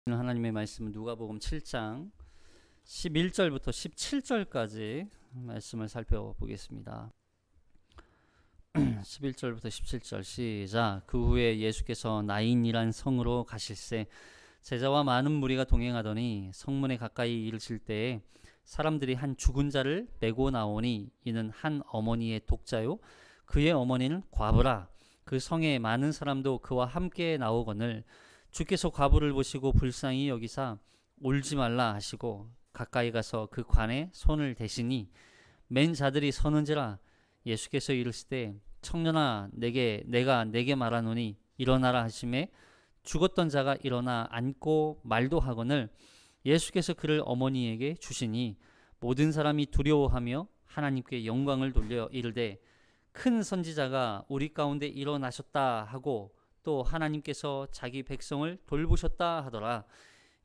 하나님의 말씀은 누가복음 7장 11절부터 17절까지 말씀을 살펴보겠습니다. 11절부터 17절 시작. 그 후에 예수께서 나인이란 성으로 가실새 제자와 많은 무리가 동행하더니 성문에 가까이 이르실 때에 사람들이 한 죽은 자를 메고 나오니 이는 한 어머니의 독자요 그의 어머니는 과부라. 그 성에 많은 사람도 그와 함께 나오거늘 주께서 과부를 보시고 불쌍히 여기사 울지 말라 하시고 가까이 가서 그 관에 손을 대시니 맨 자들이 서는지라. 예수께서 이르시되 청년아 내가 내게 말하노니 일어나라 하시매 죽었던 자가 일어나 앉고 말도 하거늘 예수께서 그를 어머니에게 주시니 모든 사람이 두려워하며 하나님께 영광을 돌려 이르되 큰 선지자가 우리 가운데 일어나셨다 하고 또 하나님께서 자기 백성을 돌보셨다 하더라.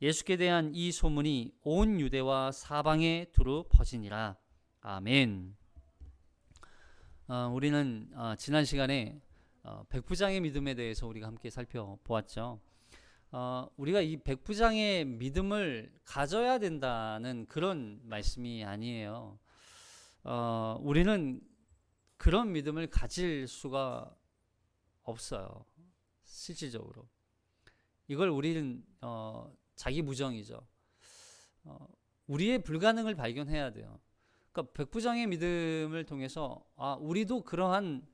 예수께 대한 이 소문이 온 유대와 사방에 두루 퍼지니라. 아멘. 우리는 지난 시간에 백부장의 믿음에 대해서 우리가 함께 살펴보았죠. 우리가 이 백부장의 믿음을 가져야 된다는 그런 말씀이 아니에요. 우리는 그런 믿음을 가질 수가 없어요. 실질적으로 이걸 우리는 자기 무정이죠. 우리의 불가능을 발견해야 돼요. 그러니까 백부장의 믿음을 통해서 우리도 그러한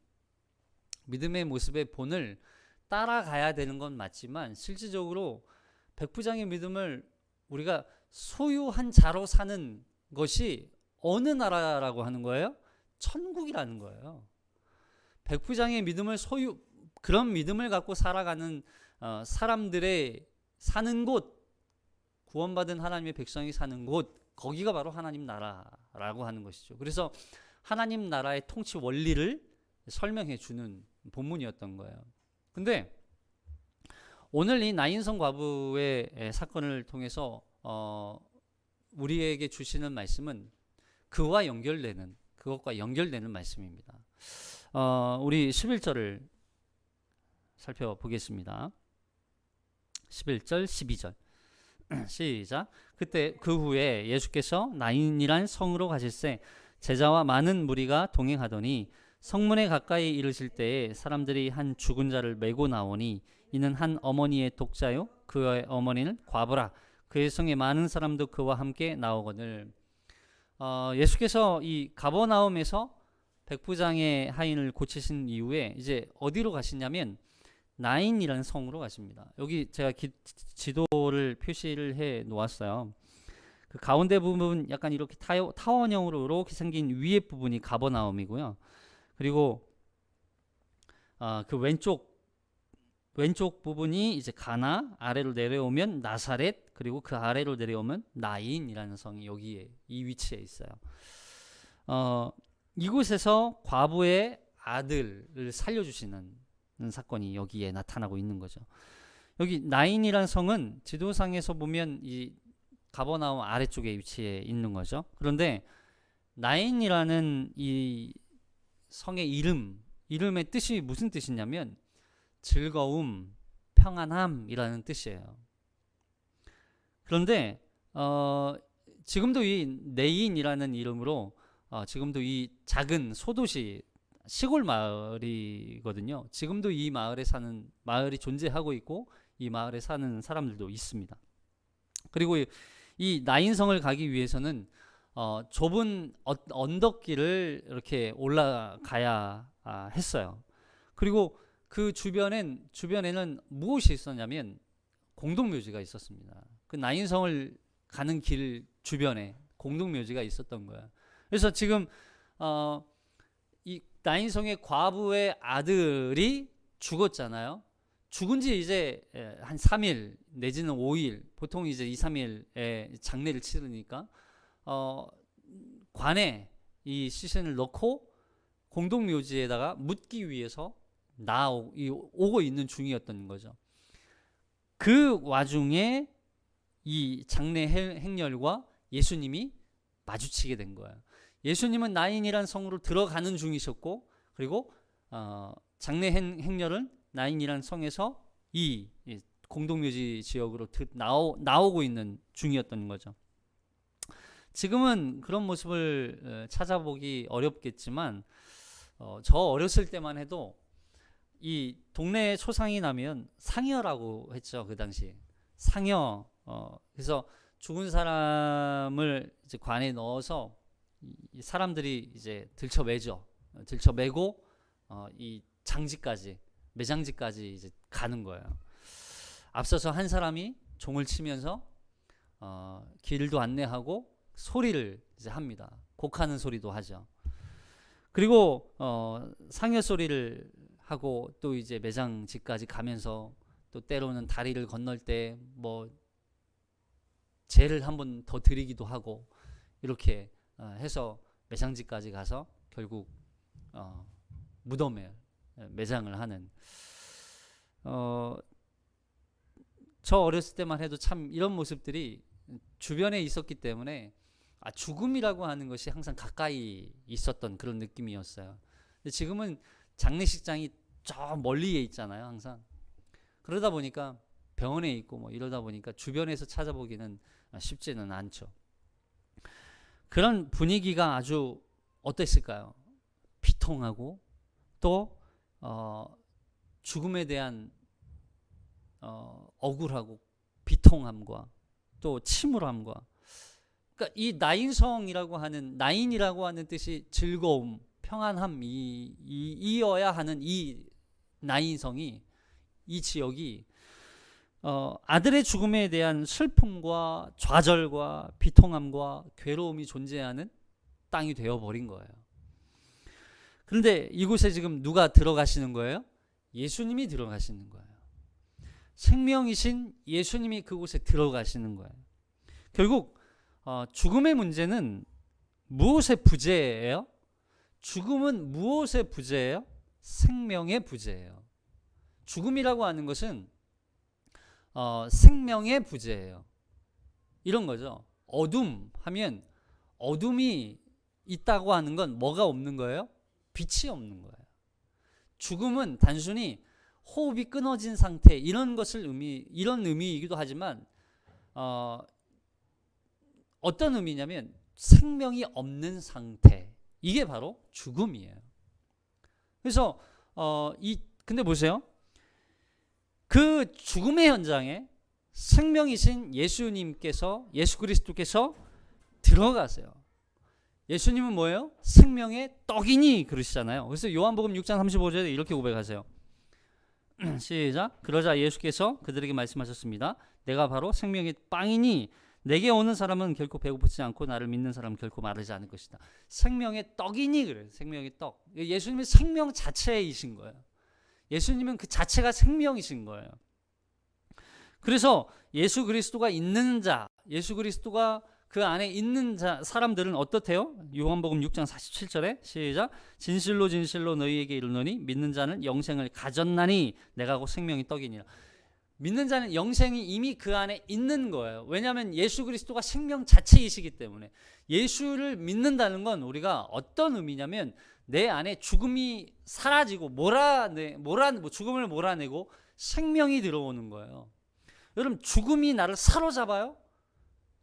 믿음의 모습의 본을 따라가야 되는 건 맞지만 실질적으로 백부장의 믿음을 우리가 소유한 자로 사는 것이 어느 나라라고 하는 거예요? 천국이라는 거예요. 백부장의 믿음을 그런 믿음을 갖고 살아가는 사람들의 사는 곳, 구원받은 하나님의 백성이 사는 곳, 거기가 바로 하나님 나라라고 하는 것이죠. 그래서 하나님 나라의 통치 원리를 설명해 주는 본문이었던 거예요. 근데 오늘 이 나인성 과부의 사건을 통해서 우리에게 주시는 말씀은 그것과 연결되는 말씀입니다. 우리 11절을 살펴보겠습니다. 11절 12절 시작. 그때 그 후에 예수께서 나인이란 성으로 가실새 제자와 많은 무리가 동행하더니 성문에 가까이 이르실 때에 사람들이 한 죽은 자를 메고 나오니 이는 한 어머니의 독자요 그의 어머니는 과부라. 그의 성에 많은 사람도 그와 함께 나오거늘. 예수께서 이 가버나움에서 백부장의 하인을 고치신 이후에 이제 어디로 가시냐면 나인이라는 성으로 가십니다. 여기 제가 지도를 표시를 해 놓았어요. 그 가운데 부분 약간 이렇게 타원형으로 이렇게 생긴 위에 부분이 가버나움이고요. 그리고 그 왼쪽 부분이 이제 가나, 아래로 내려오면 나사렛, 그리고 그 아래로 내려오면 나인이라는 성이 여기에 이 위치에 있어요. 이곳에서 과부의 아들을 살려주시는 사건이 여기에 나타나고 있는 거죠. 여기 나인이라는 성은 지도상에서 보면 이 가버나움 아래쪽에 위치해 있는 거죠. 그런데 나인이라는 이 성의 이름의 뜻이 무슨 뜻이냐면 즐거움, 평안함이라는 뜻이에요. 그런데 지금도 이 네인이라는 이름으로 지금도 이 작은 소도시 시골 마을이거든요. 지금도 이 마을이 존재하고 있고 이 마을에 사는 사람들도 있습니다. 그리고 이 나인성을 가기 위해서는 좁은 언덕길을 이렇게 올라가야 했어요. 그리고 그 주변에는 무엇이 있었냐면 공동묘지가 있었습니다. 그 나인성을 가는 길 주변에 공동묘지가 있었던 거예요. 그래서 지금 이 나인성의 과부의 아들이 죽었잖아요. 죽은 지 이제 한 3일 내지는 5일, 보통 이제 2, 3일에 장례를 치르니까 관에 이 시신을 넣고 공동묘지에다가 묻기 위해서 오고 있는 중이었던 거죠. 그 와중에 이 장례 행렬과 예수님이 마주치게 된 거예요. 예수님은 나인이란 성으로 들어가는 중이셨고, 그리고 장례 행렬은 나인이란 성에서 이 공동묘지 지역으로 나오고 있는 중이었던 거죠. 지금은 그런 모습을 찾아보기 어렵겠지만 저 어렸을 때만 해도 이 동네에 초상이 나면 상여라고 했죠. 그 당시 상여. 그래서 죽은 사람을 이제 관에 넣어서 이 사람들이 이제 들쳐매죠. 들쳐매고 이 장지까지, 매장지까지 이제 가는 거예요. 앞서서 한 사람이 종을 치면서 길도 안내하고 소리를 이제 합니다. 곡하는 소리도 하죠. 그리고 상여 소리를 하고 또 이제 매장지까지 가면서 또 때로는 다리를 건널 때 뭐 죄를 한 번 더 드리기도 하고 이렇게 해서 매장지까지 가서 결국 무덤에 매장을 하는 저 어렸을 때만 해도 참 이런 모습들이 주변에 있었기 때문에 죽음이라고 하는 것이 항상 가까이 있었던 그런 느낌이었어요. 근데 지금은 장례식장이 저 멀리에 있잖아요, 항상. 그러다 보니까 병원에 있고 뭐 이러다 보니까 주변에서 찾아보기는 쉽지는 않죠. 그런 분위기가 아주 어땠을까요? 비통하고 또 죽음에 대한 억울하고 비통함과 또 침울함과, 그러니까 이 나인성이라고 하는, 나인이라고 하는 뜻이 즐거움, 평안함, 이어야 하는 이 나인성이, 이 지역이 아들의 죽음에 대한 슬픔과 좌절과 비통함과 괴로움이 존재하는 땅이 되어버린 거예요. 그런데 이곳에 지금 누가 들어가시는 거예요? 예수님이 들어가시는 거예요. 생명이신 예수님이 그곳에 들어가시는 거예요. 결국 죽음의 문제는 무엇의 부재예요? 죽음은 무엇의 부재예요? 생명의 부재예요. 죽음이라고 하는 것은 생명의 부재예요. 이런 거죠. 어둠 하면, 어둠이 있다고 하는 건 뭐가 없는 거예요? 빛이 없는 거예요. 죽음은 단순히 호흡이 끊어진 상태, 이런 의미이기도 하지만 어떤 의미냐면 생명이 없는 상태, 이게 바로 죽음이에요. 그래서 근데 보세요. 그 죽음의 현장에 생명이신 예수님께서, 예수 그리스도께서 들어가세요. 예수님은 뭐예요? 생명의 떡이니 그러시잖아요. 그래서 요한복음 6장 35절에 이렇게 고백하세요. 시작. 그러자 예수께서 그들에게 말씀하셨습니다. 내가 바로 생명의 빵이니 내게 오는 사람은 결코 배고프지 않고 나를 믿는 사람은 결코 마르지 않을 것이다. 생명의 떡이니 그래요. 생명의 떡. 예수님은 생명 자체이신 거예요. 예수님은 그 자체가 생명이신 거예요. 그래서 예수 그리스도가 있는 자, 예수 그리스도가 그 안에 있는 사람들은 어떻대요? 요한복음 6장 47절에 시작. 진실로 진실로 너희에게 이르노니 믿는 자는 영생을 가졌나니 내가 곧 생명의 떡이니라. 믿는 자는 영생이 이미 그 안에 있는 거예요. 왜냐하면 예수 그리스도가 생명 자체이시기 때문에. 예수를 믿는다는 건 우리가 어떤 의미냐면 내 안에 죽음이 사라지고 죽음을 몰아내고 생명이 들어오는 거예요. 여러분, 죽음이 나를 사로잡아요?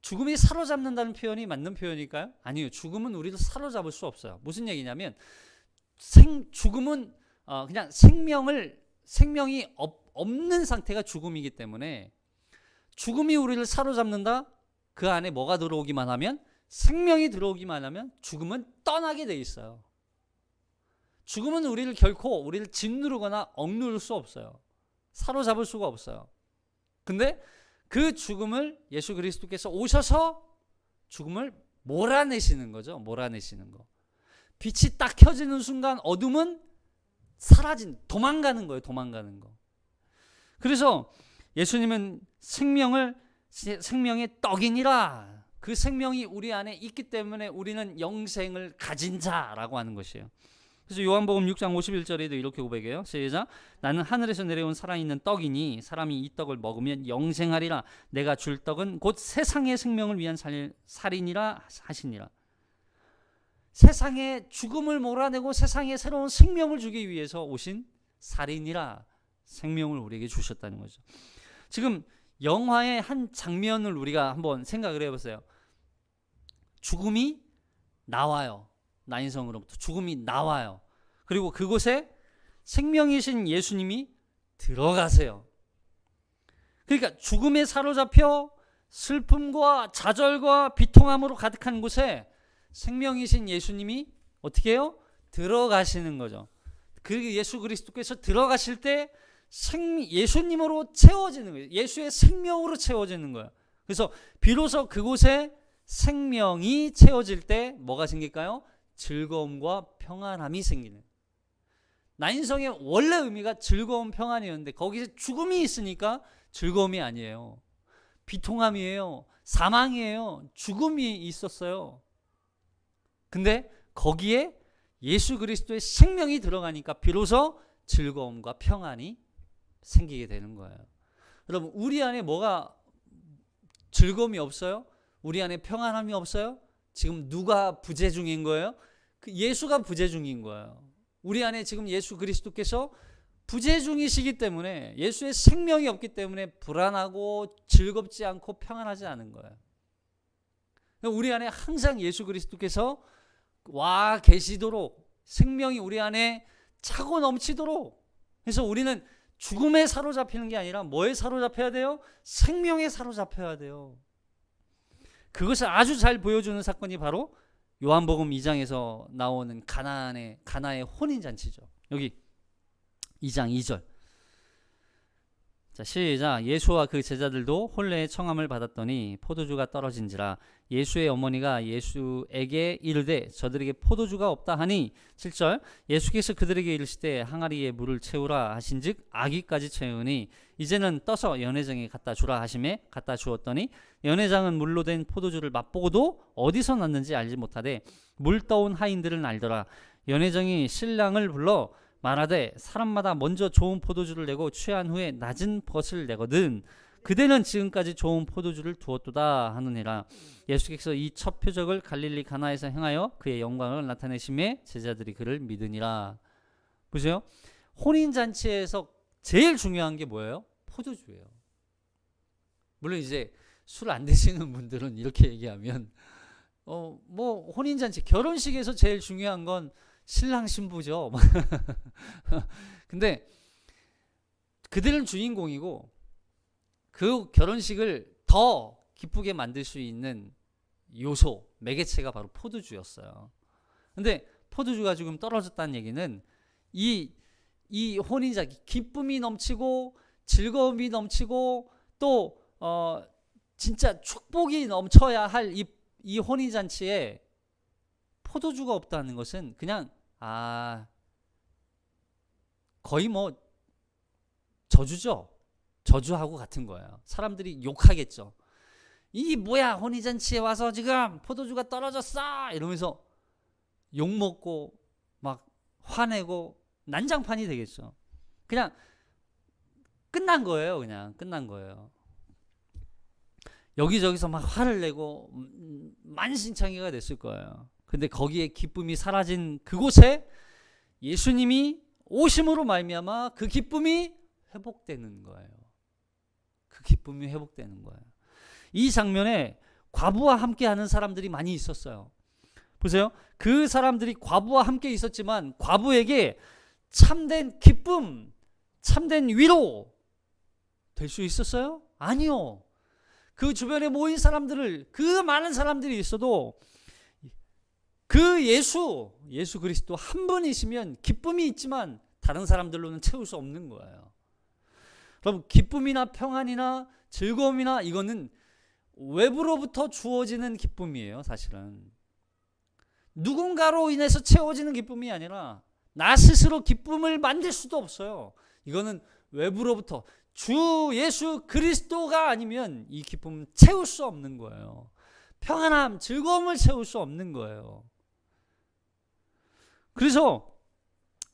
죽음이 사로잡는다는 표현이 맞는 표현일까요? 아니요. 죽음은 우리를 사로잡을 수 없어요. 무슨 얘기냐면 죽음은 그냥 생명이 없는 상태가 죽음이기 때문에, 죽음이 우리를 사로잡는다? 그 안에 뭐가 들어오기만 하면, 생명이 들어오기만 하면 죽음은 떠나게 돼 있어요. 죽음은 우리를 짓누르거나 억누를 수 없어요. 사로잡을 수가 없어요. 근데 그 죽음을 예수 그리스도께서 오셔서 죽음을 몰아내시는 거죠. 몰아내시는 거. 빛이 딱 켜지는 순간 어둠은 도망가는 거예요. 도망가는 거. 그래서 예수님은 생명의 떡이니라. 그 생명이 우리 안에 있기 때문에 우리는 영생을 가진 자라고 하는 것이에요. 그래서 요한복음 6장 51절에도 이렇게 고백해요. 시작. 나는 하늘에서 내려온 살아있는 떡이니 사람이 이 떡을 먹으면 영생하리라. 내가 줄 떡은 곧 세상의 생명을 위한 살이니라 하시니라. 세상의 죽음을 몰아내고 세상에 새로운 생명을 주기 위해서 오신 살이니라. 생명을 우리에게 주셨다는 거죠. 지금 영화의 한 장면을 우리가 한번 생각을 해보세요. 죽음이 나와요. 나인성으로부터 죽음이 나와요. 그리고 그곳에 생명이신 예수님이 들어가세요. 그러니까 죽음에 사로잡혀 슬픔과 좌절과 비통함으로 가득한 곳에 생명이신 예수님이 어떻게 해요? 들어가시는 거죠. 그리고 예수 그리스도께서 들어가실 때 예수님으로 채워지는 거예요. 예수의 생명으로 채워지는 거예요. 그래서 비로소 그곳에 생명이 채워질 때 뭐가 생길까요? 즐거움과 평안함이 생기는. 나인성의 원래 의미가 즐거움 평안이었는데 거기서 죽음이 있으니까 즐거움이 아니에요. 비통함이에요. 사망이에요. 죽음이 있었어요. 근데 거기에 예수 그리스도의 생명이 들어가니까 비로소 즐거움과 평안이 생기게 되는 거예요. 여러분, 우리 안에 뭐가 즐거움이 없어요? 우리 안에 평안함이 없어요? 지금 누가 부재 중인 거예요? 예수가 부재 중인 거예요. 우리 안에 지금 예수 그리스도께서 부재 중이시기 때문에, 예수의 생명이 없기 때문에 불안하고 즐겁지 않고 평안하지 않은 거예요. 우리 안에 항상 예수 그리스도께서 와 계시도록, 생명이 우리 안에 차고 넘치도록. 그래서 우리는 죽음에 사로잡히는 게 아니라 뭐에 사로잡혀야 돼요? 생명에 사로잡혀야 돼요. 그것을 아주 잘 보여주는 사건이 바로 요한복음 2장에서 나오는 가나의 혼인잔치죠. 여기 2장 2절. 자, 시작. 예수와 그 제자들도 혼례의 청함을 받았더니 포도주가 떨어진지라. 예수의 어머니가 예수에게 이르되 저들에게 포도주가 없다 하니. 7절. 예수께서 그들에게 이르시되 항아리에 물을 채우라 하신즉 아기까지 채우니 이제는 떠서 연회장에 갖다 주라 하시매 갖다 주었더니 연회장은 물로 된 포도주를 맛보고도 어디서 났는지 알지 못하되 물 떠온 하인들은 알더라. 연회장이 신랑을 불러 말하되 사람마다 먼저 좋은 포도주를 내고 취한 후에 낮은 것을 내거든 그대는 지금까지 좋은 포도주를 두었도다 하느니라. 예수께서 이 첫 표적을 갈릴리 가나에서 행하여 그의 영광을 나타내심에 제자들이 그를 믿으니라. 보세요. 혼인잔치에서 제일 중요한 게 뭐예요? 포도주예요. 물론 이제 술 안 드시는 분들은 이렇게 얘기하면 뭐 혼인잔치, 결혼식에서 제일 중요한 건 신랑 신부죠. 근데 그들은 주인공이고 그 결혼식을 더 기쁘게 만들 수 있는 요소, 매개체가 바로 포도주였어요. 근데 포도주가 지금 떨어졌다는 얘기는 이 혼인잔치, 기쁨이 넘치고 즐거움이 넘치고 또 진짜 축복이 넘쳐야 할 이 혼인잔치에 포도주가 없다는 것은 그냥 거의 뭐 저주죠. 저주하고 같은 거예요. 사람들이 욕하겠죠. 이 뭐야, 혼인잔치에 와서 지금 포도주가 떨어졌어 이러면서 욕먹고 막 화내고 난장판이 되겠죠. 그냥 끝난 거예요. 그냥 끝난 거예요. 여기저기서 막 화를 내고 만신창이가 됐을 거예요. 근데 거기에 기쁨이 사라진 그곳에 예수님이 오심으로 말미암아 그 기쁨이 회복되는 거예요. 그 기쁨이 회복되는 거예요. 이 장면에 과부와 함께 하는 사람들이 많이 있었어요. 보세요. 그 사람들이 과부와 함께 있었지만 과부에게 참된 기쁨, 참된 위로 될 수 있었어요? 아니요. 그 주변에 모인 사람들을, 그 많은 사람들이 있어도 그 예수 그리스도 한 분이시면 기쁨이 있지만 다른 사람들로는 채울 수 없는 거예요. 여러분, 기쁨이나 평안이나 즐거움이나 이거는 외부로부터 주어지는 기쁨이에요. 사실은 누군가로 인해서 채워지는 기쁨이 아니라 나 스스로 기쁨을 만들 수도 없어요. 이거는 외부로부터 주 예수 그리스도가 아니면 이 기쁨은 채울 수 없는 거예요. 평안함, 즐거움을 채울 수 없는 거예요. 그래서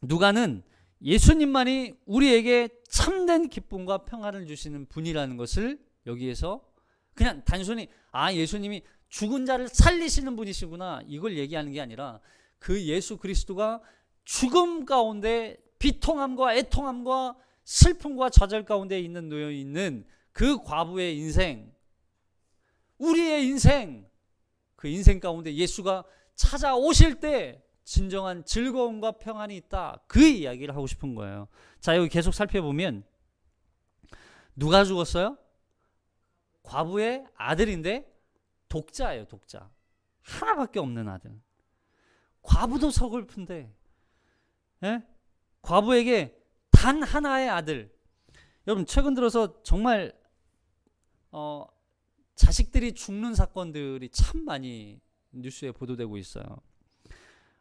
누가는 예수님만이 우리에게 참된 기쁨과 평안을 주시는 분이라는 것을 여기에서 그냥 단순히 예수님이 죽은 자를 살리시는 분이시구나 이걸 얘기하는 게 아니라 그 예수 그리스도가 죽음 가운데 비통함과 애통함과 슬픔과 좌절 가운데 놓여 있는 그 과부의 인생, 우리의 인생, 그 인생 가운데 예수가 찾아오실 때 진정한 즐거움과 평안이 있다. 그 이야기를 하고 싶은 거예요. 자, 여기 계속 살펴보면 누가 죽었어요? 과부의 아들인데 독자예요. 독자. 하나밖에 없는 아들. 과부도 서글픈데, 예? 과부에게 단 하나의 아들. 여러분, 최근 들어서 정말 자식들이 죽는 사건들이 참 많이 뉴스에 보도되고 있어요.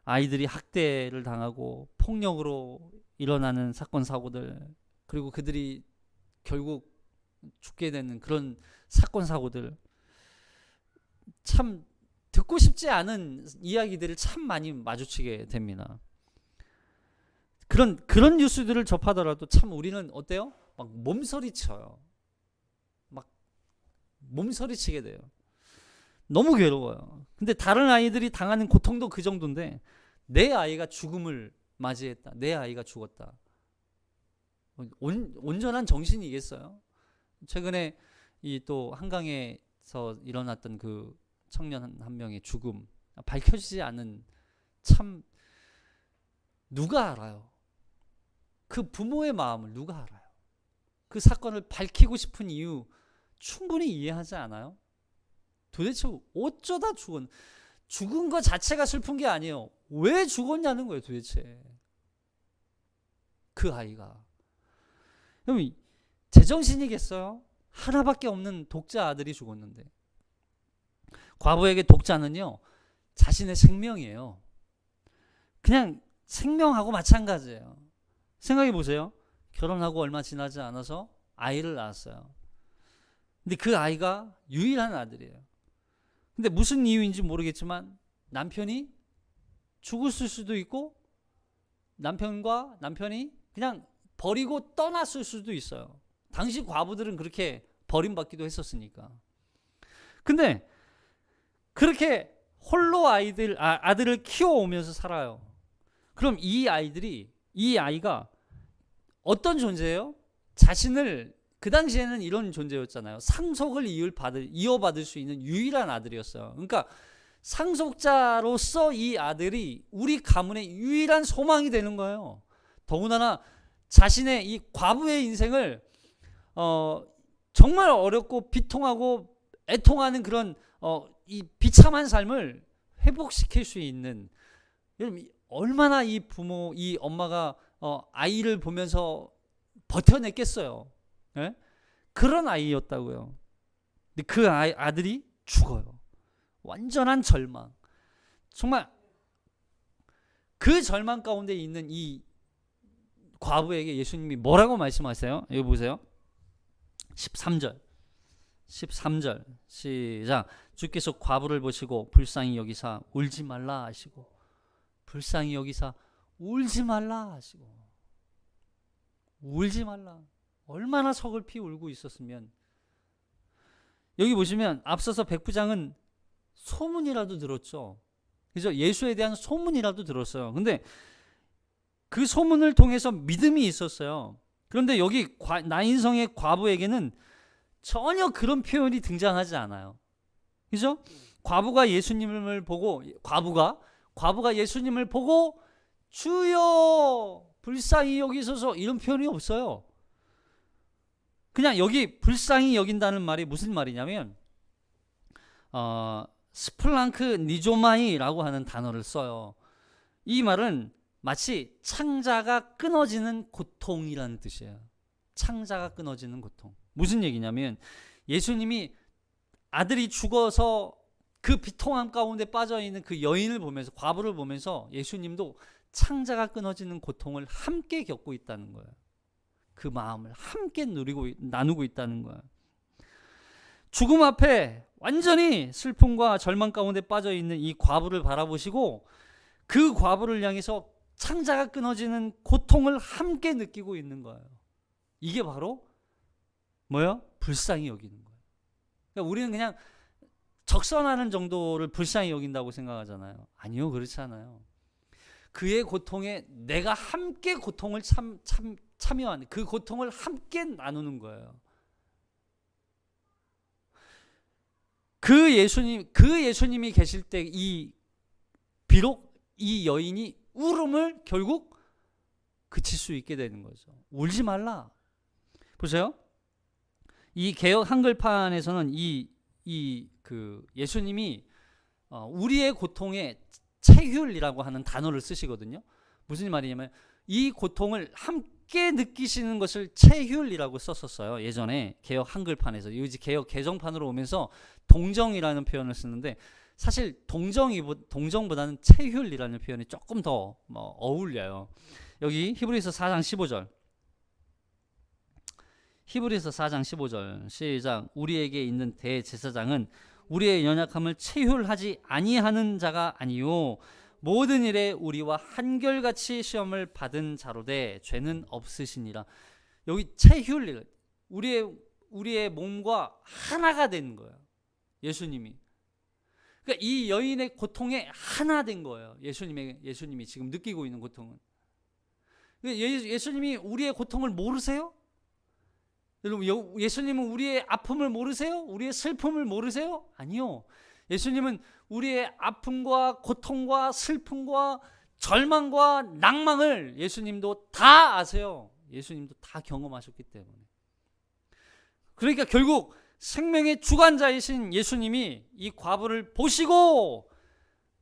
아이들이 학대를 당하고 폭력으로 일어나는 사건 사고들, 그리고 그들이 결국 죽게 되는 그런 사건 사고들, 참 듣고 싶지 않은 이야기들을 참 많이 마주치게 됩니다. 그런 뉴스들을 접하더라도 참 우리는 어때요? 막 몸서리쳐요. 막 몸서리치게 돼요. 너무 괴로워요. 근데 다른 아이들이 당하는 고통도 그 정도인데, 내 아이가 죽음을 맞이했다. 내 아이가 죽었다. 온전한 정신이겠어요? 최근에 이 또 한강에서 일어났던 그 청년 한 명의 죽음, 밝혀지지 않은, 참 누가 알아요? 그 부모의 마음을 누가 알아요? 그 사건을 밝히고 싶은 이유 충분히 이해하지 않아요? 도대체 어쩌다 죽은 것 자체가 슬픈 게 아니에요. 왜 죽었냐는 거예요, 도대체. 그 아이가. 그럼 제정신이겠어요? 하나밖에 없는 독자 아들이 죽었는데. 과부에게 독자는요, 자신의 생명이에요. 그냥 생명하고 마찬가지예요. 생각해 보세요. 결혼하고 얼마 지나지 않아서 아이를 낳았어요. 근데 그 아이가 유일한 아들이에요. 근데 무슨 이유인지 모르겠지만 남편이 죽었을 수도 있고, 남편이 그냥 버리고 떠났을 수도 있어요. 당시 과부들은 그렇게 버림받기도 했었으니까. 근데 그렇게 홀로 아들을 키워오면서 살아요. 그럼 이 아이가 어떤 존재예요? 자신을, 그 당시에는 이런 존재였잖아요. 상속을 이어받을 수 있는 유일한 아들이었어요. 그러니까 상속자로서 이 아들이 우리 가문의 유일한 소망이 되는 거예요. 더군다나 자신의 이 과부의 인생을 정말 어렵고 비통하고 애통하는 그런 이 비참한 삶을 회복시킬 수 있는, 여러분 얼마나 이 엄마가 아이를 보면서 버텨냈겠어요. 예? 그런 아이였다고요. 근데 그 아들이 죽어요. 완전한 절망. 정말 그 절망 가운데 있는 이 과부에게 예수님이 뭐라고 말씀하세요? 여기 보세요. 13절 시작. 주께서 과부를 보시고 불쌍히 여기사 울지 말라 하시고, 불쌍히 여기사 울지 말라 하시고, 울지 말라. 얼마나 서글피 울고 있었으면. 여기 보시면 앞서서 백부장은 소문이라도 들었죠. 그래서 예수에 대한 소문이라도 들었어요. 근데 그 소문을 통해서 믿음이 있었어요. 그런데 여기 나인성의 과부에게는 전혀 그런 표현이 등장하지 않아요. 그죠? 과부가 예수님을 보고, 과부가 예수님을 보고 주여 불쌍히 여기소서, 이런 표현이 없어요. 그냥 여기 불쌍히 여긴다는 말이 무슨 말이냐면 스플랑크 니조마이라고 하는 단어를 써요. 이 말은 마치 창자가 끊어지는 고통이라는 뜻이에요. 창자가 끊어지는 고통. 무슨 얘기냐면 예수님이 아들이 죽어서 그 비통함 가운데 빠져있는 그 여인을 보면서, 과부를 보면서 예수님도 창자가 끊어지는 고통을 함께 겪고 있다는 거예요. 그 마음을 함께 나누고 있다는 거예요. 죽음 앞에 완전히 슬픔과 절망 가운데 빠져있는 이 과부를 바라보시고, 그 과부를 향해서 창자가 끊어지는 고통을 함께 느끼고 있는 거예요. 이게 바로 뭐예요? 불쌍히 여기는 거예요. 그러니까 우리는 그냥 적선하는 정도를 불쌍히 여긴다고 생각하잖아요. 아니요, 그렇지 않아요. 그의 고통에 내가 함께 고통을 참여하는, 그 고통을 함께 나누는 거예요. 그 예수님이 계실 때 비록 이 여인이 울음을 결국 그칠 수 있게 되는 거죠. 울지 말라. 보세요. 이 개역 한글판에서는 예수님이 우리의 고통에 체휼이라고 하는 단어를 쓰시거든요. 무슨 말이냐면 이 고통을 함께 느끼시는 것을 체휼이라고 썼었어요. 예전에 개역 한글판에서. 이제 개역 개정판으로 오면서 동정이라는 표현을 쓰는데, 사실 동정보다는 체휼이라는 표현이 조금 더 어울려요. 여기 히브리서 4장 15절. 히브리서 4장 15절 시작. 우리에게 있는 대제사장은 우리의 연약함을 체휼하지 아니하는 자가 아니요 모든 일에 우리와 한결같이 시험을 받은 자로되 죄는 없으시니라. 여기 체휼, 우리의 몸과 하나가 된 거예요. 예수님이. 그러니까 이 여인의 고통에 하나 된 거예요. 예수님이 지금 느끼고 있는 고통은. 예수님이 우리의 고통을 모르세요? 여러분, 예수님은 우리의 아픔을 모르세요? 우리의 슬픔을 모르세요? 아니요. 예수님은 우리의 아픔과 고통과 슬픔과 절망과 낭망을 예수님도 다 아세요. 예수님도 다 경험하셨기 때문에. 그러니까 결국 생명의 주관자이신 예수님이 이 과부를 보시고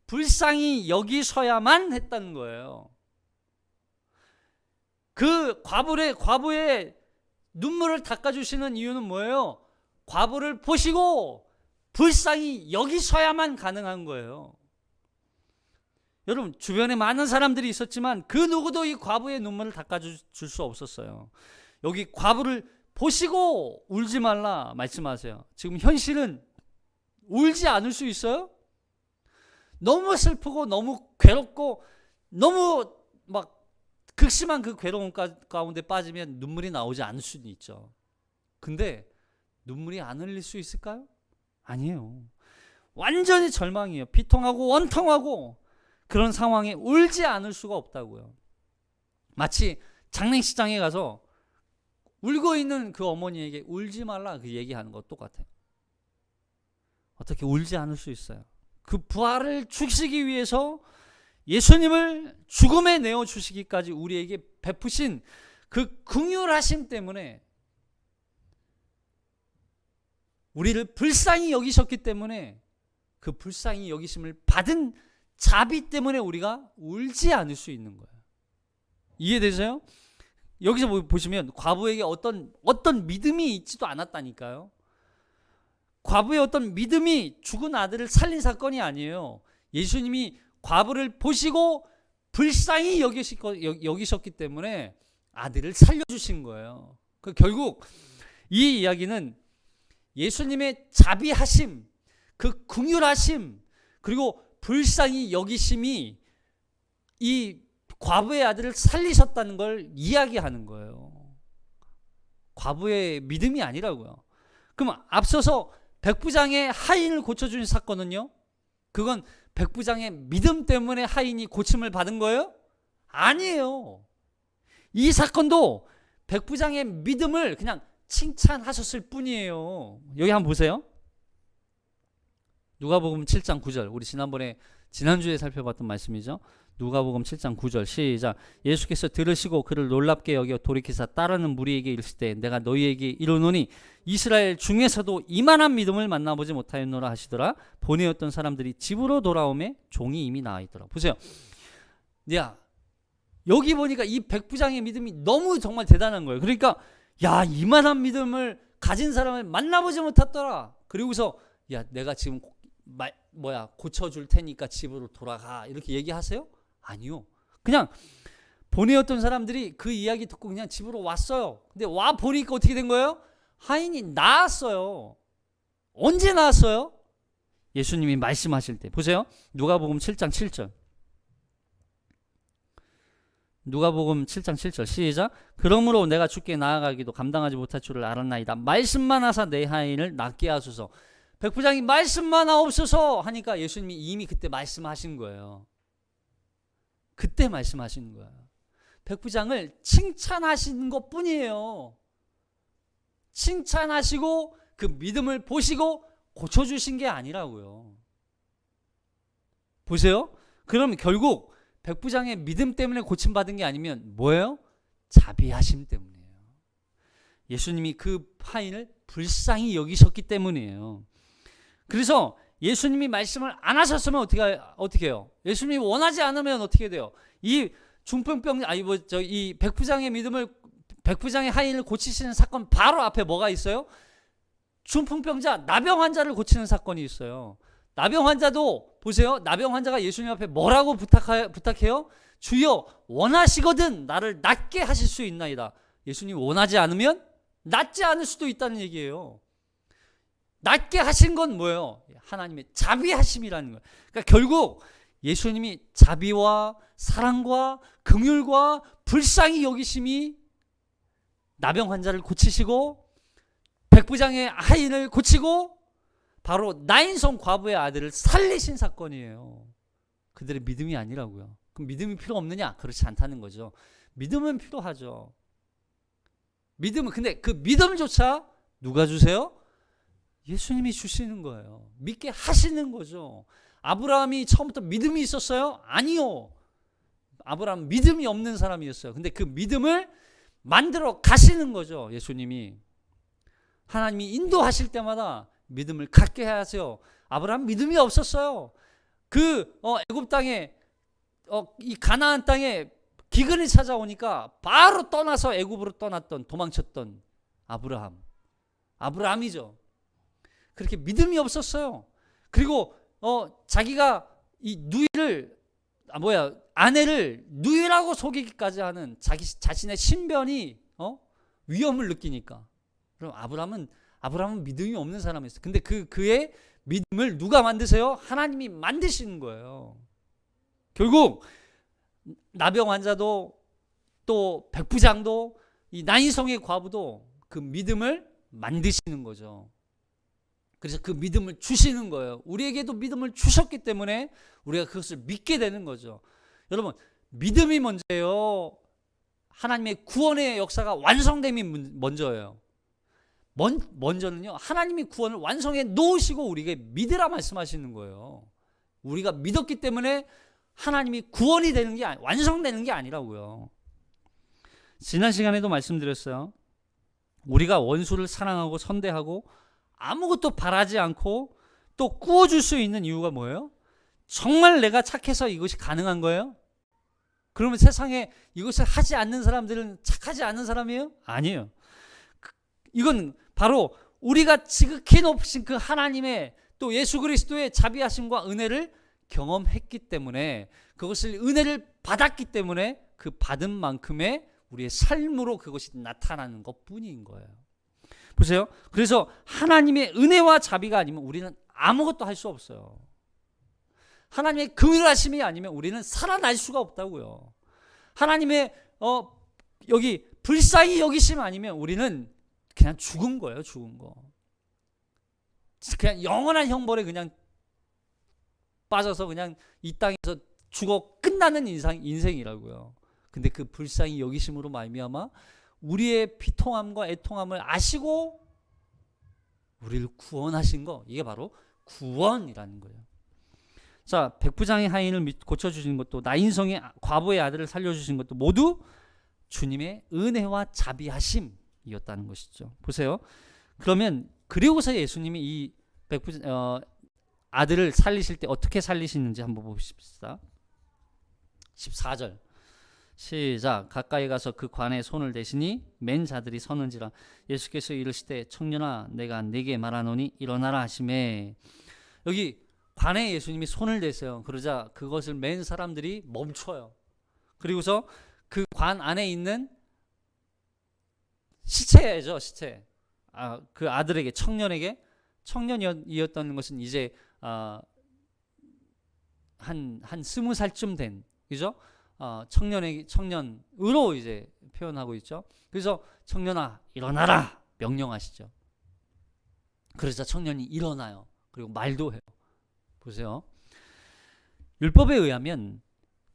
불쌍히 여기셔야만 했다는 거예요. 그 과부의 눈물을 닦아주시는 이유는 뭐예요? 과부를 보시고 불쌍히 여기셔야만 가능한 거예요. 여러분, 주변에 많은 사람들이 있었지만 그 누구도 이 과부의 눈물을 닦아줄 수 없었어요. 여기 과부를 보시고 울지 말라 말씀하세요. 지금 현실은 울지 않을 수 있어요? 너무 슬프고 너무 괴롭고 너무 막 극심한 그 괴로움 가운데 빠지면 눈물이 나오지 않을 수는 있죠. 근데 눈물이 안 흘릴 수 있을까요? 아니에요. 완전히 절망이에요. 비통하고 원통하고 그런 상황에 울지 않을 수가 없다고요. 마치 장례식장에 가서 울고 있는 그 어머니에게 울지 말라 그 얘기하는 것 똑같아요. 어떻게 울지 않을 수 있어요? 그 부활을 주시기 위해서 예수님을 죽음에 내어주시기까지 우리에게 베푸신 그 긍휼하심 때문에, 우리를 불쌍히 여기셨기 때문에, 그 불쌍히 여기심을 받은 자비 때문에 우리가 울지 않을 수 있는 거예요. 이해되세요? 여기서 보시면 과부에게 어떤 믿음이 있지도 않았다니까요. 과부의 어떤 믿음이 죽은 아들을 살린 사건이 아니에요. 예수님이 과부를 보시고 불쌍히 여기셨기 때문에 아들을 살려주신 거예요. 결국 이 이야기는 예수님의 자비하심, 그 긍휼하심, 그리고 불쌍히 여기심이 이 과부의 아들을 살리셨다는 걸 이야기하는 거예요. 과부의 믿음이 아니라고요. 그럼 앞서서 백부장의 하인을 고쳐준 사건은요? 그건 백부장의 믿음 때문에 하인이 고침을 받은 거예요? 아니에요. 이 사건도 백부장의 믿음을 그냥 칭찬하셨을 뿐이에요. 여기 한번 보세요. 누가복음 7장 9절. 우리 지난주에 살펴봤던 말씀이죠. 누가복음 7장 9절 시작. 예수께서 들으시고 그를 놀랍게 여겨 돌이키사 따르는 무리에게 이르실 때 내가 너희에게 이르노니 이스라엘 중에서도 이만한 믿음을 만나보지 못하였노라 하시더라. 보내었던 사람들이 집으로 돌아오매 종이 이미 나와 있더라. 보세요. 야, 여기 보니까 이 백부장의 믿음이 너무 정말 대단한 거예요. 그러니까 야, 이만한 믿음을 가진 사람을 만나보지 못했더라. 그리고서 야, 내가 지금 고쳐줄 테니까 집으로 돌아가 이렇게 얘기하세요? 아니요. 그냥 보내었던 사람들이 그 이야기 듣고 그냥 집으로 왔어요. 근데 와 보니까 어떻게 된 거예요? 하인이 나았어요. 언제 나았어요? 예수님이 말씀하실 때. 보세요. 누가복음 7장 7절. 누가복음 7장 7절 시작. 그러므로 내가 주께 나아가기도 감당하지 못할 줄을 알았나이다. 말씀만 하사 내 하인을 낫게 하소서. 백부장이 말씀만 하옵소서 하니까 예수님이 이미 그때 말씀하신 거예요. 그때 말씀하시는 거예요. 백부장을 칭찬하시는 것뿐이에요. 칭찬하시고 그 믿음을 보시고 고쳐주신 게 아니라고요. 보세요. 그럼 결국 백부장의 믿음 때문에 고침받은 게 아니면 뭐예요? 자비하심 때문이에요. 예수님이 그 하인을 불쌍히 여기셨기 때문이에요. 그래서 예수님이 말씀을 안 하셨으면 어떻게 해요? 예수님이 원하지 않으면 어떻게 돼요? 이 이 백부장의 하인을 고치시는 사건 바로 앞에 뭐가 있어요? 중풍병자 나병 환자를 고치는 사건이 있어요. 나병 환자도 보세요. 나병 환자가 예수님 앞에 뭐라고 부탁해요? 주여 원하시거든 나를 낫게 하실 수 있나이다. 예수님이 원하지 않으면 낫지 않을 수도 있다는 얘기예요. 낫게 하신 건 뭐예요? 하나님의 자비하심이라는 거예요. 그러니까 결국 예수님이 자비와 사랑과 긍휼과 불쌍히 여기심이 나병 환자를 고치시고 백부장의 하인을 고치고 바로 나인성 과부의 아들을 살리신 사건이에요. 그들의 믿음이 아니라고요. 그럼 믿음이 필요 없느냐? 그렇지 않다는 거죠. 믿음은 필요하죠. 믿음은 근데 그 믿음조차 누가 주세요? 예수님이 주시는 거예요. 믿게 하시는 거죠. 아브라함이 처음부터 믿음이 있었어요? 아니요. 아브라함 믿음이 없는 사람이었어요. 근데 그 믿음을 만들어 가시는 거죠. 예수님이. 하나님이 인도하실 때마다 믿음을 갖게 하세요. 아브라함 믿음이 없었어요. 애굽 땅에 이 가나안 땅에 기근이 찾아오니까 바로 떠나서 애굽으로 도망쳤던 아브라함이죠. 그렇게 믿음이 없었어요. 그리고 자기가 이 아내를 누이라고 속이기까지 하는 자신의 신변이 위험을 느끼니까. 그럼 아브라함은 믿음이 없는 사람이었어요. 근데 그의 믿음을 누가 만드세요? 하나님이 만드시는 거예요. 결국 나병 환자도 또 백부장도 이 나인성의 과부도 그 믿음을 만드시는 거죠. 그래서 그 믿음을 주시는 거예요. 우리에게도 믿음을 주셨기 때문에 우리가 그것을 믿게 되는 거죠. 여러분, 믿음이 먼저예요? 하나님의 구원의 역사가 완성됨이 먼저예요? 먼저는요, 하나님이 구원을 완성해 놓으시고 우리에게 믿으라 말씀하시는 거예요. 우리가 믿었기 때문에 하나님이 구원이 되는 게 완성되는 게 아니라고요. 지난 시간에도 말씀드렸어요. 우리가 원수를 사랑하고 선대하고 아무것도 바라지 않고 또 구워줄 수 있는 이유가 뭐예요? 정말 내가 착해서 이것이 가능한 거예요? 그러면 세상에 이것을 하지 않는 사람들은 착하지 않은 사람이에요? 아니에요. 이건 바로 우리가 지극히 높으신 그 하나님의 또 예수 그리스도의 자비하심과 은혜를 경험했기 때문에, 그것을 은혜를 받았기 때문에 그 받은 만큼의 우리의 삶으로 그것이 나타나는 것뿐인 거예요. 보세요. 그래서 하나님의 은혜와 자비가 아니면 우리는 아무것도 할 수 없어요. 하나님의 긍휼하심이 아니면 우리는 살아날 수가 없다고요. 하나님의 여기 불쌍히 여기심 아니면 우리는 그냥 죽은 거예요. 죽은 거. 그냥 영원한 형벌에 그냥 빠져서 그냥 이 땅에서 죽어 끝나는 인생이라고요. 근데 그 불쌍히 여기심으로 말미암아 우리의 비통함과 애통함을 아시고 우리를 구원하신 거, 이게 바로 구원이라는 거예요. 자, 백부장의 하인을 고쳐주신 것도, 나인성의 과부의 아들을 살려주신 것도 모두 주님의 은혜와 자비하심이었다는 것이죠. 보세요. 그러면 그리고서 예수님이 이 아들을 살리실 때 어떻게 살리시는지 한번 봅시다. 14절 시작. 가까이 가서 그 관에 손을 대시니 맨 자들이 서는지라. 예수께서 이르시되 청년아 내가 네게 말하노니 일어나라 하시매. 여기 관에 예수님이 손을 대세요. 그러자 그것을 맨 사람들이 멈춰요. 그리고서 그 관 안에 있는 시체죠. 시체. 그 아들에게, 청년이었던 것은 이제 한 20살쯤 된, 그죠? 청년으로 이제 표현하고 있죠. 그래서 청년아 일어나라 명령하시죠. 그러자 청년이 일어나요. 그리고 말도 해요. 보세요. 율법에 의하면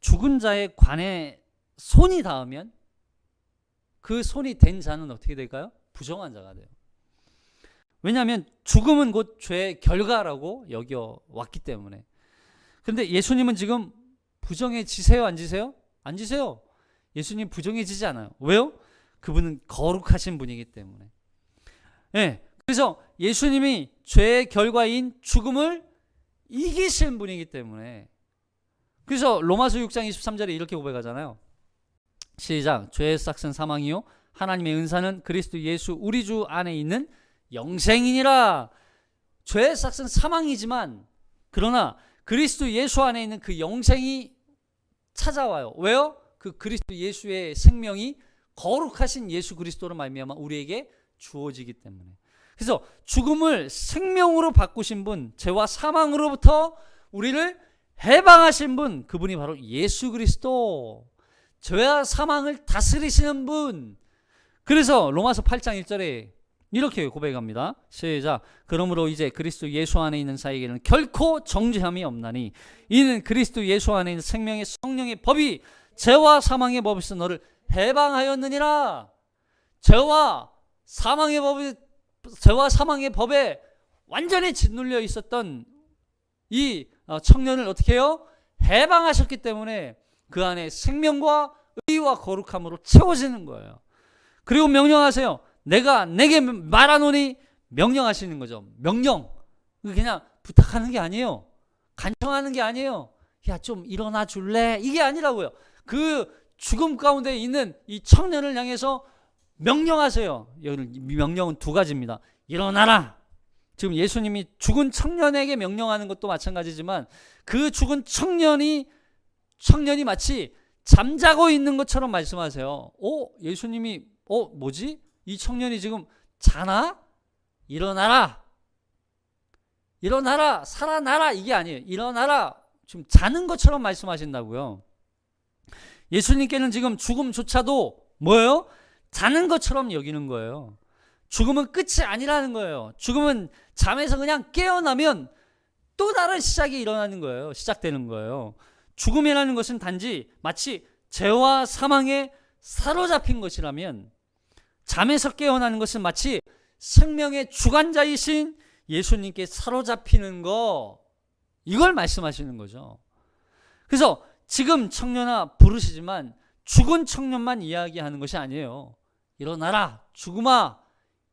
죽은 자의 관에 손이 닿으면 그 손이 댄 자는 어떻게 될까요? 부정한 자가 돼요. 왜냐하면 죽음은 곧 죄의 결과라고 여겨왔기 때문에. 그런데 예수님은 지금 부정해지세요? 안 지세요? 안 지세요. 예수님 부정해지지 않아요. 왜요? 그분은 거룩하신 분이기 때문에. 예, 그래서 예수님이 죄의 결과인 죽음을 이기신 분이기 때문에. 그래서 로마서 6장 23절에 이렇게 고백하잖아요. 시작. 죄의 삭은 사망이요 하나님의 은사는 그리스도 예수 우리 주 안에 있는 영생이니라. 죄의 삭은 사망이지만 그러나 그리스도 예수 안에 있는 그 영생이 찾아와요. 왜요? 그 그리스도 예수의 생명이 거룩하신 예수 그리스도로 말미암아 우리에게 주어지기 때문에. 그래서 죽음을 생명으로 바꾸신 분, 죄와 사망으로부터 우리를 해방하신 분, 그분이 바로 예수 그리스도. 죄와 사망을 다스리시는 분. 그래서 로마서 8장 1절에 이렇게 고백합니다. 시작. 그러므로 이제 그리스도 예수 안에 있는 자에게는 결코 정죄함이 없나니 이는 그리스도 예수 안에 있는 생명의 성령의 법이 죄와 사망의 법에서 너를 해방하였느니라. 죄와 사망의 법에 완전히 짓눌려 있었던 이 청년을 어떻게 해요? 해방하셨기 때문에 그 안에 생명과 의와 거룩함으로 채워지는 거예요. 그리고 명령하세요. 내가 내게 말하노니 명령하시는 거죠. 명령. 그냥 부탁하는 게 아니에요. 간청하는 게 아니에요. 야, 좀 일어나 줄래? 이게 아니라고요. 그 죽음 가운데 있는 이 청년을 향해서 명령하세요. 여기 명령은 두 가지입니다. 일어나라. 지금 예수님이 죽은 청년에게 명령하는 것도 마찬가지지만 그 죽은 청년이 마치 잠자고 있는 것처럼 말씀하세요. 예수님이 뭐지? 이 청년이 지금 자나? 일어나라. 일어나라. 살아나라. 이게 아니에요. 일어나라. 지금 자는 것처럼 말씀하신다고요. 예수님께는 지금 죽음조차도 뭐예요? 자는 것처럼 여기는 거예요. 죽음은 끝이 아니라는 거예요. 죽음은 잠에서 그냥 깨어나면 또 다른 시작이 일어나는 거예요. 시작되는 거예요. 죽음이라는 것은 단지 마치 죄와 사망에 사로잡힌 것이라면 잠에서 깨어나는 것은 마치 생명의 주관자이신 예수님께 사로잡히는 거, 이걸 말씀하시는 거죠. 그래서 지금 청년아 부르시지만 죽은 청년만 이야기하는 것이 아니에요. 일어나라. 죽음아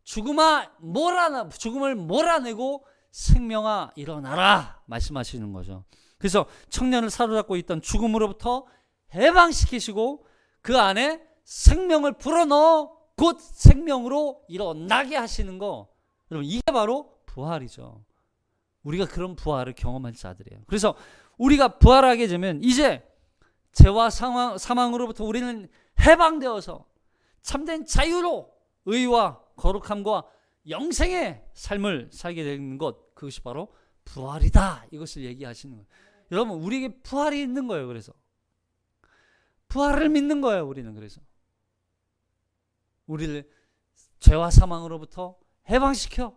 죽음을 몰아내고 생명아 일어나라 말씀하시는 거죠. 그래서 청년을 사로잡고 있던 죽음으로부터 해방시키시고 그 안에 생명을 불어넣어 곧 생명으로 일어나게 하시는 거, 여러분 이게 바로 부활이죠. 우리가 그런 부활을 경험한 자들이에요. 그래서 우리가 부활하게 되면 이제 죄와 사망으로부터 우리는 해방되어서 참된 자유로 의와 거룩함과 영생의 삶을 살게 되는 것, 그것이 바로 부활이다. 이것을 얘기하시는 거예요. 여러분 우리에게 부활이 있는 거예요. 그래서 부활을 믿는 거예요. 우리는 그래서 우리를 죄와 사망으로부터 해방시켜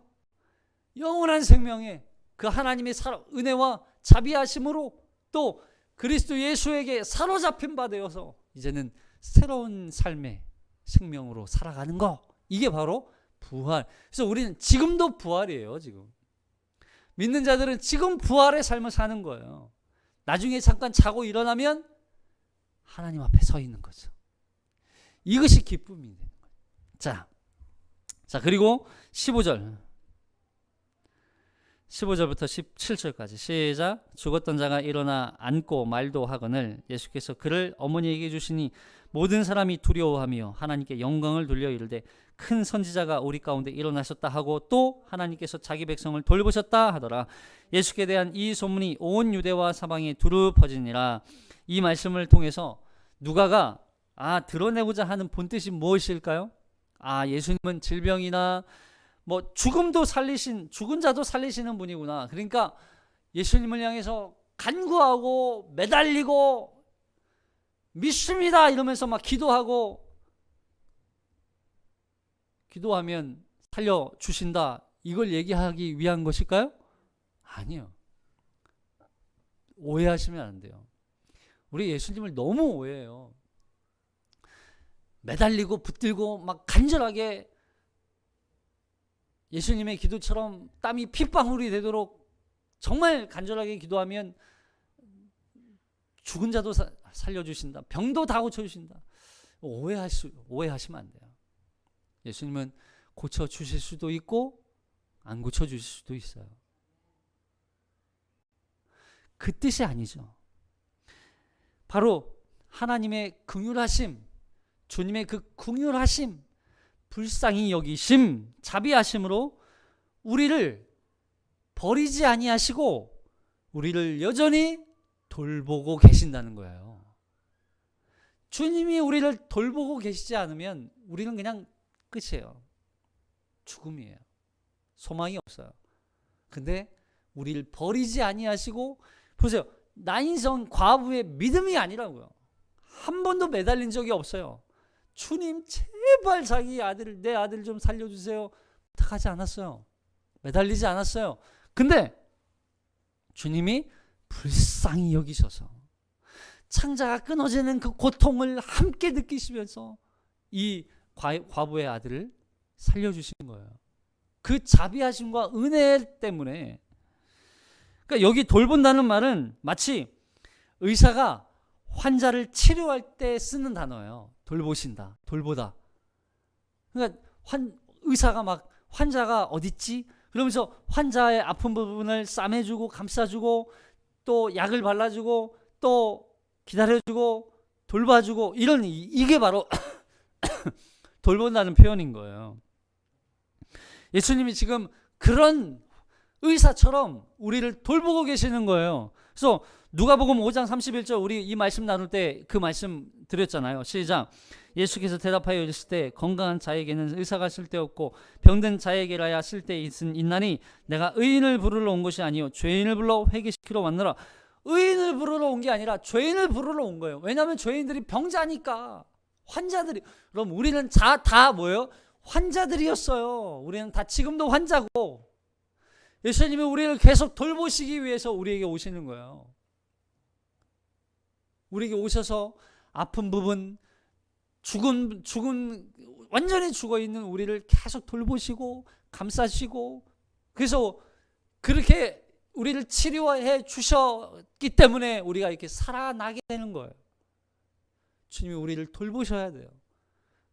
영원한 생명에 그 하나님의 은혜와 자비하심으로 또 그리스도 예수에게 사로잡힌 바 되어서 이제는 새로운 삶의 생명으로 살아가는 거, 이게 바로 부활. 그래서 우리는 지금도 부활이에요. 지금 믿는 자들은 지금 부활의 삶을 사는 거예요. 나중에 잠깐 자고 일어나면 하나님 앞에 서 있는 거죠. 이것이 기쁨이 되는 거예요. 자 그리고 15절부터 17절까지 시작. 죽었던 자가 일어나 앉고 말도 하거늘 예수께서 그를 어머니에게 주시니 모든 사람이 두려워하며 하나님께 영광을 돌려 이르되 큰 선지자가 우리 가운데 일어나셨다 하고 또 하나님께서 자기 백성을 돌보셨다 하더라. 예수께 대한 이 소문이 온 유대와 사방에 두루 퍼지니라. 이 말씀을 통해서 누가가 드러내고자 하는 본뜻이 무엇일까요? 예수님은 질병이나 죽은 자도 살리시는 분이구나. 그러니까 예수님을 향해서 간구하고 매달리고 믿습니다 이러면서 막 기도하면 살려주신다, 이걸 얘기하기 위한 것일까요? 아니요. 오해하시면 안 돼요. 우리 예수님을 너무 오해해요. 매달리고 붙들고 막 간절하게 예수님의 기도처럼 땀이 핏방울이 되도록 정말 간절하게 기도하면 죽은 자도 살려주신다. 병도 다 고쳐주신다. 오해하시면 안 돼요. 예수님은 고쳐주실 수도 있고 안 고쳐주실 수도 있어요. 그 뜻이 아니죠. 바로 하나님의 긍휼하심, 주님의 그 긍휼하심, 불쌍히 여기심, 자비하심으로 우리를 버리지 아니하시고 우리를 여전히 돌보고 계신다는 거예요. 주님이 우리를 돌보고 계시지 않으면 우리는 그냥 끝이에요. 죽음이에요. 소망이 없어요. 근데 우리를 버리지 아니하시고, 보세요. 나인성 과부의 믿음이 아니라고요. 한 번도 매달린 적이 없어요. 주님 제발 내 아들 좀 살려주세요. 부탁하지 않았어요. 매달리지 않았어요. 근데 주님이 불쌍히 여기셔서 창자가 끊어지는 그 고통을 함께 느끼시면서 이 과부의 아들을 살려주신 거예요. 그 자비하심과 은혜 때문에. 그러니까 여기 돌본다는 말은 마치 의사가 환자를 치료할 때 쓰는 단어예요. 돌보신다, 돌보다. 그러니까 의사가 막 환자가 어딨지? 그러면서 환자의 아픈 부분을 싸매주고 감싸주고 또 약을 발라주고 또 기다려주고 돌봐주고, 이게 바로 돌본다는 표현인 거예요. 예수님이 지금 그런 의사처럼 우리를 돌보고 계시는 거예요. 그래서 누가복음 5장 31절 우리 이 말씀 나눌 때 그 말씀 드렸잖아요. 시작. 예수께서 대답하여 이르실 때 건강한 자에게는 의사가 쓸데없고 병든 자에게라야 쓸데있나니 내가 의인을 부르러 온 것이 아니요 죄인을 불러 회개시키러 왔노라. 의인을 부르러 온 게 아니라 죄인을 부르러 온 거예요. 왜냐하면 죄인들이 병자니까. 환자들이. 그럼 우리는 다 뭐예요? 환자들이었어요. 우리는 다 지금도 환자고, 예수님이 우리를 계속 돌보시기 위해서 우리에게 오시는 거예요. 우리에게 오셔서 아픈 부분, 죽은 완전히 죽어있는 우리를 계속 돌보시고 감싸시고, 그래서 그렇게 우리를 치료해 주셨기 때문에 우리가 이렇게 살아나게 되는 거예요. 주님이 우리를 돌보셔야 돼요.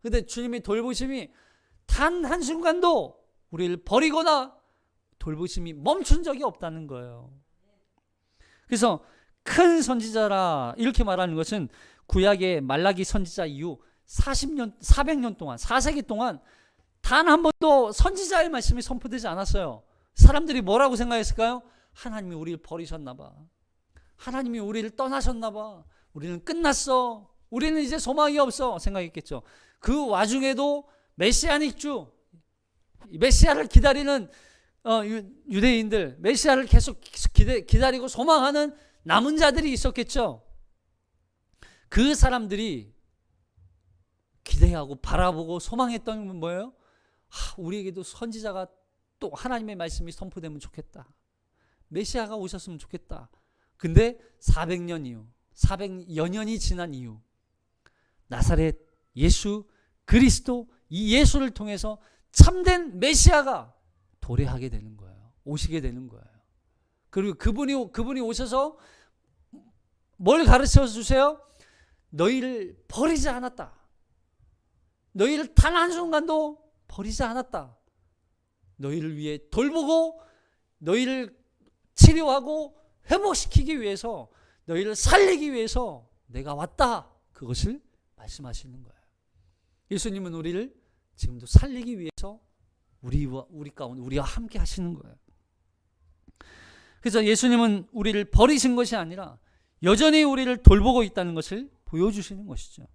그런데 주님의 돌보심이 단 한순간도 우리를 버리거나 돌보심이 멈춘 적이 없다는 거예요. 그래서 큰 선지자라 이렇게 말하는 것은 구약의 말라기 선지자 이후 400년 동안, 4세기 동안 단 한 번도 선지자의 말씀이 선포되지 않았어요. 사람들이 뭐라고 생각했을까요? 하나님이 우리를 버리셨나 봐. 하나님이 우리를 떠나셨나 봐. 우리는 끝났어. 우리는 이제 소망이 없어 생각했겠죠. 그 와중에도 메시아닉 주, 메시아를 기다리는 유대인들, 메시아를 계속 기다리고 소망하는 남은 자들이 있었겠죠. 그 사람들이 기대하고 바라보고 소망했던 건 뭐예요? 우리에게도 선지자가 또 하나님의 말씀이 선포되면 좋겠다. 메시아가 오셨으면 좋겠다. 근데 400년 이후, 400여 년이 지난 이후 나사렛 예수 그리스도, 이 예수를 통해서 참된 메시아가 도래하게 되는 거예요. 오시게 되는 거예요. 그리고 그분이 오셔서 뭘 가르쳐 주세요? 너희를 버리지 않았다. 너희를 단 한순간도 버리지 않았다. 너희를 위해 돌보고 너희를 치료하고 회복시키기 위해서, 너희를 살리기 위해서 내가 왔다. 그것을 말씀하시는 거예요. 예수님은 우리를 지금도 살리기 위해서 우리와 함께 하시는 거예요. 그래서 예수님은 우리를 버리신 것이 아니라 여전히 우리를 돌보고 있다는 것을 보여주시는 것이죠.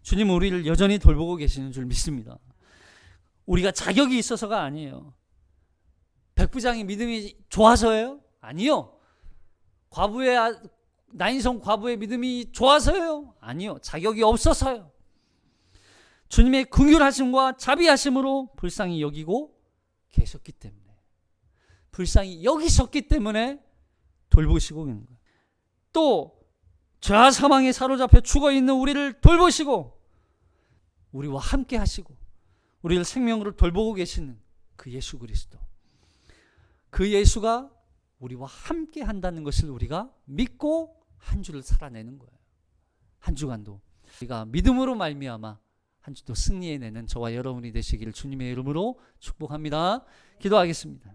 주님은 우리를 여전히 돌보고 계시는 줄 믿습니다. 우리가 자격이 있어서가 아니에요. 백부장의 믿음이 좋아서예요? 아니요. 나인성 과부의 믿음이 좋아서요? 아니요. 자격이 없어서요. 주님의 긍휼하심과 자비하심으로 불쌍히 여기고 계셨기 때문에, 불쌍히 여기셨기 때문에 돌보시고 있는 거예요. 또 죄와 사망에 사로잡혀 죽어있는 우리를 돌보시고 우리와 함께 하시고 우리를 생명으로 돌보고 계시는 그 예수 그리스도. 그 예수가 우리와 함께 한다는 것을 우리가 믿고 한 주를 살아내는 거예요. 한 주간도 우리가 믿음으로 말미암아 한 주도 승리해내는 저와 여러분이 되시기를 주님의 이름으로 축복합니다. 기도하겠습니다.